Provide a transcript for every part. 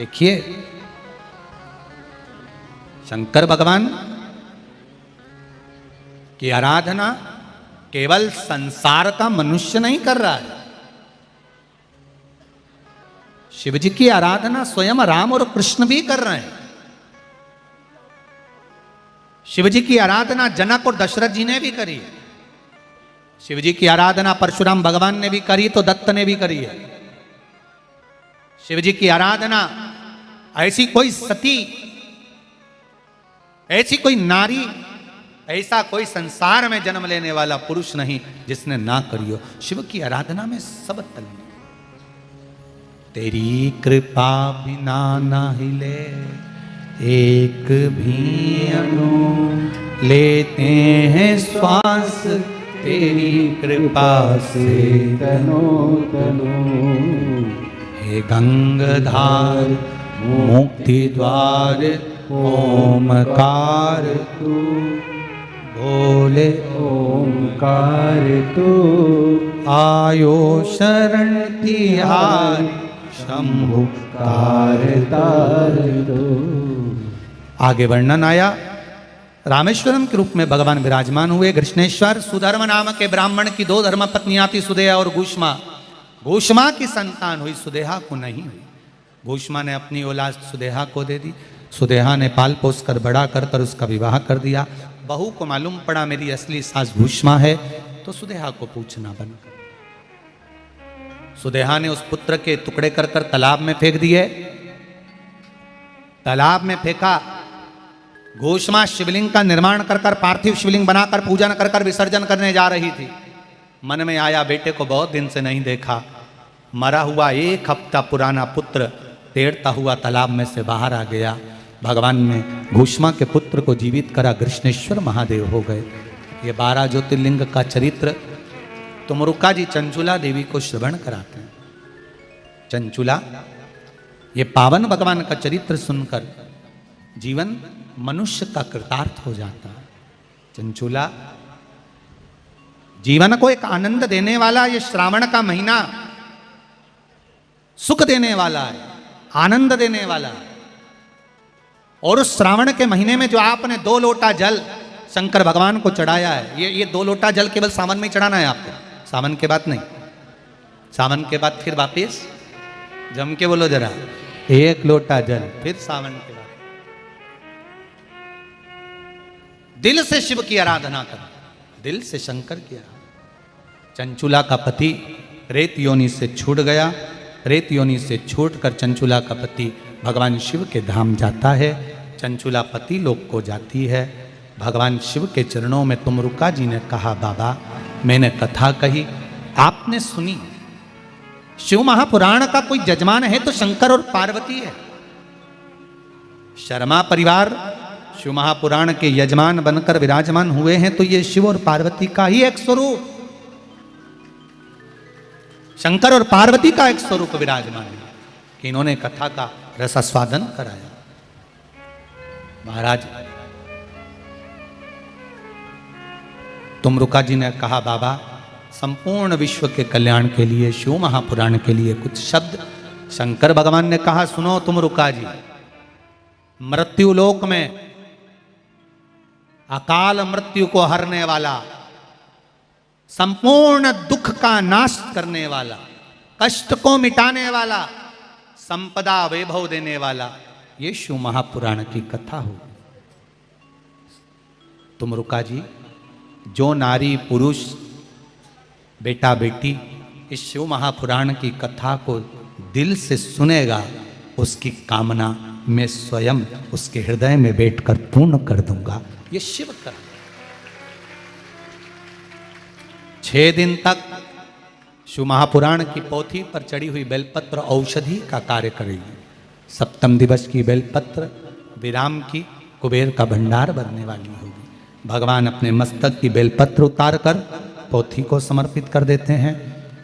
देखिए शंकर भगवान की आराधना केवल संसार का मनुष्य नहीं कर रहा है। शिव जी की आराधना स्वयं राम और कृष्ण भी कर रहे हैं। शिव जी की आराधना जनक और दशरथ जी ने भी करी है। शिव जी की आराधना परशुराम भगवान ने भी करी तो दत्त ने भी करी है। शिव जी की आराधना ऐसी कोई सती, ऐसी कोई नारी, ऐसा कोई संसार में जन्म लेने वाला पुरुष नहीं जिसने ना करी हो। शिव की आराधना में सब तल में तेरी कृपा बिना ना हिले एक भी अणु, लेते हैं श्वास तेरी कृपा से तनो तनो। हे गंगाधार मुक्ति द्वार ओमकार तू, बोले ओमकार तू। आयो शरण तिहार शंभु कार तार दो। आगे वर्णन आया, रामेश्वरम के रूप में भगवान विराजमान हुए। कृष्णेश्वर सुधर्म नाम के ब्राह्मण की 2 धर्म पत्नियां थी, सुदेहा और घूष्मा। घूष्मा की संतान हुई, सुदेहा को नहीं हुई। घूष्मा ने अपनी औलाद सुदेहा को दे दी। सुदेहा ने पाल पोस कर बड़ा कर उसका विवाह कर दिया। बहू को मालूम पड़ा मेरी असली सास घूष्मा है, तो सुदेहा को पूछना बंद कर। सुदेहा ने उस पुत्र के टुकड़े कर तालाब में फेंक दिए। तालाब में फेंका। घूष्मा शिवलिंग का निर्माण कर पार्थिव शिवलिंग बनाकर पूजन कर विसर्जन करने जा रही थी। मन में आया बेटे को बहुत दिन से नहीं देखा। मरा हुआ 1 हफ्ता पुराना पुत्र तैरता हुआ तालाब में से बाहर आ गया। भगवान ने घूष्मा के पुत्र को जीवित करा, कृष्णेश्वर महादेव हो गए। ये 12 ज्योतिर्लिंग का चरित्र तुमरुका जी चंचुला देवी को श्रवण कराते हैं। चंचुला, ये पावन भगवान का चरित्र सुनकर जीवन मनुष्य का कृतार्थ हो जाता है। चंचुला जीवन को एक आनंद देने वाला, ये श्रावण का महीना सुख देने वाला है, आनंद देने वाला है। और उस श्रावण के महीने में जो आपने 2 लोटा जल शंकर भगवान को चढ़ाया है, ये 2 लोटा जल केवल सावन में ही चढ़ाना है आपको, सावन के बाद नहीं। सावन के बाद फिर वापिस जम के बोलो जरा, 1 लोटा जल फिर सावन के बाद। दिल से शिव की आराधना करो, दिल से शंकर की आराधना। चंचुला का पति रेत योनि से छूट गया। रेत योनि से छूटकर चंचुला का पति भगवान शिव के धाम जाता है। चंचुला पति लोक को जाती है। भगवान शिव के चरणों में तुमरुका जी ने कहा, बाबा मैंने कथा कही, आपने सुनी। शिव महापुराण का कोई जजमान है तो शंकर और पार्वती है। शर्मा परिवार शिव महापुराण के यजमान बनकर विराजमान हुए हैं, तो ये शिव और पार्वती का ही एक स्वरूप, शंकर और पार्वती का एक स्वरूप विराजमान है कि इन्होंने कथा का रसास्वादन कराया। महाराज तुमरुका जी ने कहा, बाबा संपूर्ण विश्व के कल्याण के लिए, शिव महापुराण के लिए कुछ शब्द। शंकर भगवान ने कहा, सुनो तुमरुका जी, मृत्यु लोक में अकाल मृत्यु को हरने वाला, संपूर्ण दुख का नाश करने वाला, कष्ट को मिटाने वाला, संपदा वैभव देने वाला, ये शिव महापुराण की कथा हो। तुमरुका जी, जो नारी पुरुष बेटा बेटी इस शिव महापुराण की कथा को दिल से सुनेगा, उसकी कामना मैं स्वयं उसके हृदय में बैठकर पूर्ण कर दूंगा। ये शिव कर 6 दिन तक शिव महापुराण की पोथी पर चढ़ी हुई बेलपत्र औषधि का कार्य करेगी। 7वें दिवस की बेलपत्र विराम की कुबेर का भंडार बनने वाली होगी। भगवान अपने मस्तक की बेलपत्र उतार कर पोथी को समर्पित कर देते हैं।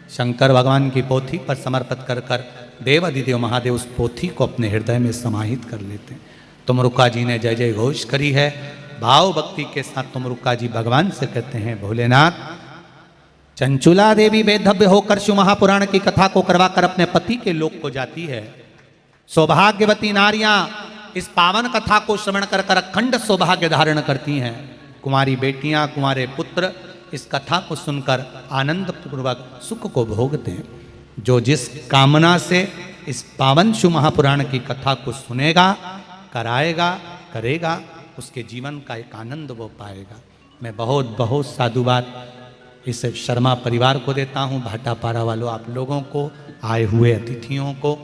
शंकर भगवान की पोथी पर समर्पित कर देव अधिदेव महादेव उस पोथी को अपने हृदय में समाहित कर लेते हैं। तुमरुका जी ने जय जय घोष करी है। भाव भक्ति के साथ तुमरुका जी भगवान से कहते हैं, भोलेनाथ, चंचुला देवी बेधव्य होकर शिव महापुराण की कथा को करवाकर अपने पति के लोक को जाती है। सौभाग्यवती नारियां इस पावन कथा को श्रवण कर कर अखंड सौभाग्य धारण करती हैं। कुमारी बेटियां, कुमारे पुत्र इस कथा को सुनकर आनंद पूर्वक सुख को भोगते हैं। जो जिस कामना से इस पावन शिव महापुराण की कथा को सुनेगा, कराएगा, करेगा, उसके जीवन का एक आनंद वो पाएगा। मैं बहुत बहुत साधुवाद इस शर्मा परिवार को देता हूँ, भाटापारा वालों, आप लोगों को, आए हुए अतिथियों को,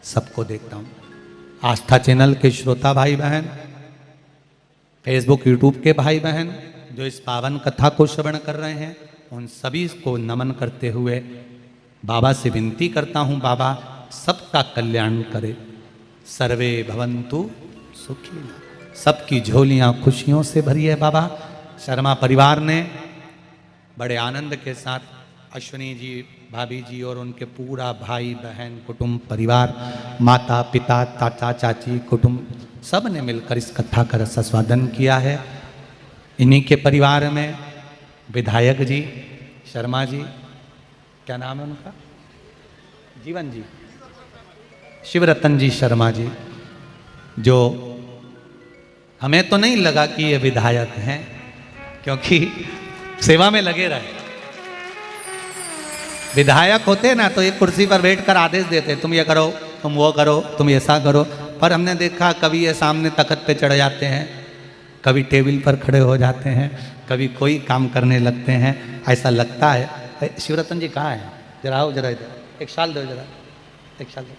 सबको देखता हूँ। आस्था चैनल के श्रोता भाई बहन, फेसबुक यूट्यूब के भाई बहन जो इस पावन कथा को श्रवण कर रहे हैं, उन सभी को नमन करते हुए बाबा से विनती करता हूँ, बाबा सबका कल्याण करे। सर्वे भवन्तु सुखी, सबकी झोलियाँ खुशियों से भरी है। बाबा शर्मा परिवार ने बड़े आनंद के साथ अश्विनी जी, भाभी जी और उनके पूरा भाई बहन कुटुंब परिवार, माता पिता, चाचा चाची, कुटुंब, सब ने मिलकर इस कथा का रसास्वादन किया है। इन्हीं के परिवार में विधायक जी शर्मा जी, क्या नाम है उनका, जीवन जी, शिवरतन जी शर्मा जी, जो हमें तो नहीं लगा कि ये विधायक हैं, क्योंकि सेवा में लगे रहे। विधायक होते ना तो एक कुर्सी पर बैठकर आदेश देते, तुम ये करो, तुम वो करो, तुम ऐसा करो। पर हमने देखा कभी ये सामने तख्त पे चढ़ जाते हैं, कभी टेबल पर खड़े हो जाते हैं, कभी कोई काम करने लगते हैं, ऐसा लगता है। शिवरतन जी कहाँ हैं? जरा आओ, जरा इधर, एक शाल दो, जरा एक शाल दो।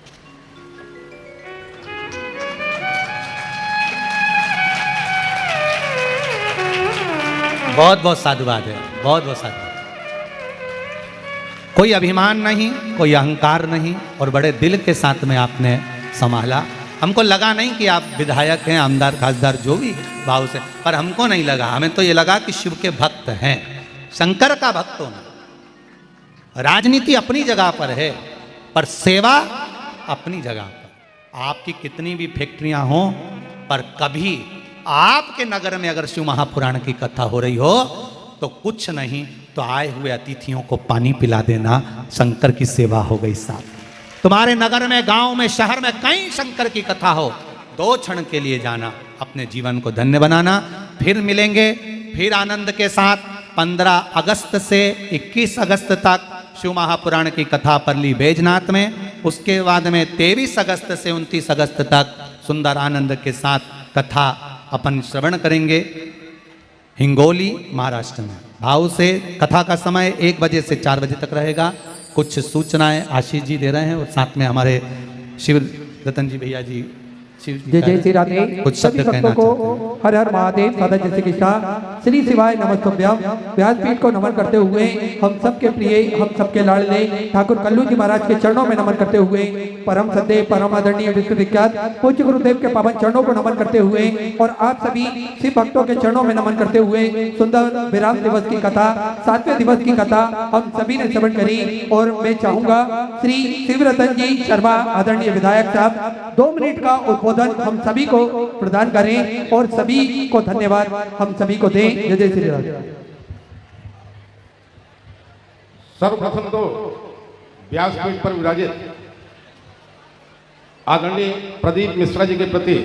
बहुत बहुत साधुवाद है, बहुत बहुत साधुवाद। कोई अभिमान नहीं, कोई अहंकार नहीं, और बड़े दिल के साथ में आपने संभाला। हमको लगा नहीं कि आप विधायक हैं, आमदार खासदार जो भी भाव से, पर हमको नहीं लगा, हमें तो ये लगा कि शिव के भक्त हैं, शंकर का भक्त होना। राजनीति अपनी जगह पर है, पर सेवा अपनी जगह पर। आपकी कितनी भी फैक्ट्रियां हों, पर कभी आपके नगर में अगर शिव महापुराण की कथा हो रही हो तो कुछ नहीं तो आए हुए अतिथियों को पानी पिला देना, शंकर की सेवा हो गई साथ। तुम्हारे नगर में, गांव में, शहर में कहीं शंकर की कथा हो, 2 क्षण के लिए जाना, अपने जीवन को धन्य बनाना। फिर मिलेंगे, फिर आनंद के साथ 15 अगस्त से 21 अगस्त तक शिव महापुराण की कथा परली बैजनाथ में। उसके बाद में 23 अगस्त से 29 अगस्त तक सुंदर आनंद के साथ कथा अपन श्रवण करेंगे हिंगोली, महाराष्ट्र में। भाव से कथा का समय 1 बजे से 4 बजे तक रहेगा। कुछ सूचनाएं आशीष जी दे रहे हैं और साथ में हमारे शिव रतन जी भैया जी, जय जय श्री राधे। कुछ शब्द कहना को हर हर महादेव, सदा जय श्री कृष्णा, श्री शिवाय नमस्तुभ्यम। व्यासपीठ को नमन करते हुए हम सबके प्रिय, हम सबके लाडले ठाकुर कल्लू जी महाराज के चरणों में नमन करते हुए, परम सत्य, परम आदरणीय, विश्व विख्यात पूज्य गुरुदेव के पावन चरणों को नमन करते हुए और आप सभी शिव भक्तों के चरणों में नमन करते हुए सुंदर विराम दिवस की कथा, 7वें दिवस की कथा हम सभी ने श्रवण करी। और मैं चाहूंगा श्री शिवरतन जी शर्मा आदरणीय विधायक साहब 2 मिनट का उद्बोधन हम सभी को प्रदान करें और सभी को धन्यवाद हम सभी को दें। जय जय श्री राम। सर्वप्रथम तो व्यासपीठ पर विराजित आदरणीय प्रदीप मिश्रा जी के प्रति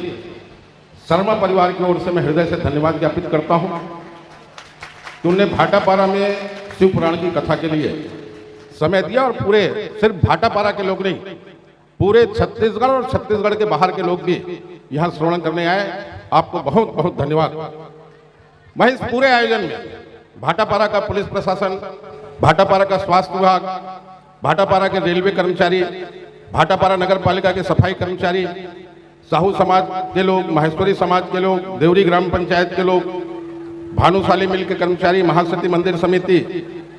शर्मा परिवार की ओर से मैं हृदय से धन्यवाद ज्ञापित करता हूं कि उन्होंने भाटापारा में शिव पुराण की कथा के लिए समय दिया, और पूरे सिर्फ भाटापारा के लोग नहीं, पूरे छत्तीसगढ़ और छत्तीसगढ़ के बाहर के लोग भी यहाँ श्रवण करने आए। आपको बहुत बहुत धन्यवाद। मैं इस पूरे आयोजन में भाटापारा का पुलिस प्रशासन, भाटापारा का स्वास्थ्य विभाग, भाटापारा के रेलवे कर्मचारी, भाटापारा नगर पालिका के सफाई कर्मचारी, साहू समाज के लोग, माहेश्वरी समाज के लोग, देवरी ग्राम पंचायत के लोग, भानुशाली मिल के कर्मचारी, महाशक्ति मंदिर समिति,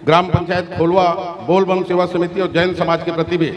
ग्राम पंचायत खोलवा, बोलबम सेवा समिति और जैन समाज के प्रति भी